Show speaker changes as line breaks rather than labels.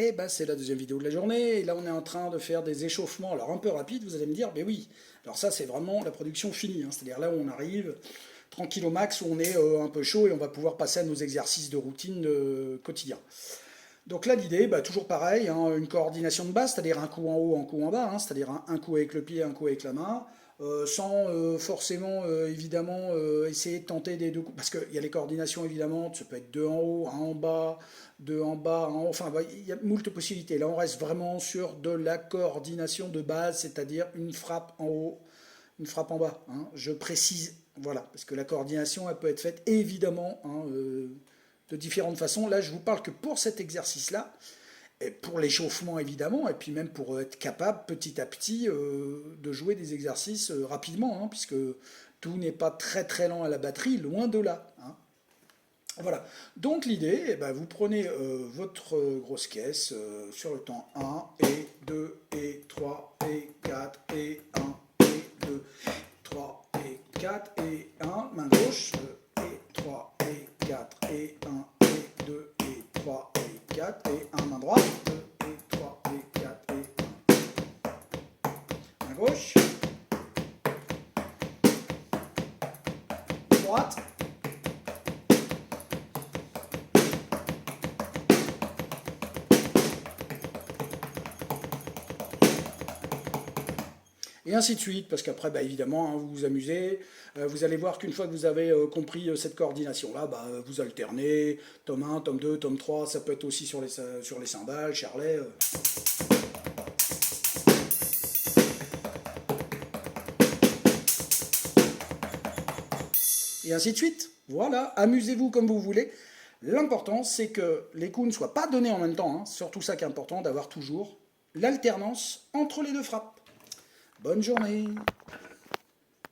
Eh ben, c'est la deuxième vidéo de la journée, et là on est en train de faire des échauffements, alors un peu rapides, vous allez me dire, mais oui, alors ça c'est vraiment la production finie, hein, c'est-à-dire là où on arrive tranquille au max, où on est un peu chaud et on va pouvoir passer à nos exercices de routine quotidien. Donc là l'idée, bah, toujours pareil, hein, une coordination de base, c'est-à-dire un coup en haut, un coup en bas, hein, c'est-à-dire un coup avec le pied, un coup avec la main, sans forcément évidemment essayer de tenter des deux coups, parce qu'il y a les coordinations évidemment, ça peut être deux en haut, un en bas, deux en bas, un en haut, enfin bah, il y a moult possibilités. Là on reste vraiment sur de la coordination de base, c'est-à-dire une frappe en haut, une frappe en bas, hein. Je précise, voilà, parce que la coordination elle peut être faite évidemment, hein, de différentes façons. Là je vous parle que pour cet exercice-là, et pour l'échauffement évidemment, et puis même pour être capable petit à petit de jouer des exercices rapidement, hein, puisque tout n'est pas très très lent à la batterie, loin de là, hein. Voilà. Donc l'idée, eh ben, vous prenez votre grosse caisse sur le temps un et 2 et 3 et 4 et un et 2 3 et 4 et un main gauche, et 3 et 4 et un et 2 et 3 et 4 et un main droite, 2 et 3 et 4 et un main gauche, droite, et ainsi de suite, parce qu'après, bah, évidemment, hein, vous vous amusez, vous allez voir qu'une fois que vous avez compris cette coordination-là, bah, vous alternez, tome 1, tome 2, tome 3, ça peut être aussi sur les cymbales, charlet, et ainsi de suite. Voilà, amusez-vous comme vous voulez. L'important, c'est que les coups ne soient pas donnés en même temps, hein. Surtout ça qui est important, d'avoir toujours l'alternance entre les deux frappes. Bonne journée.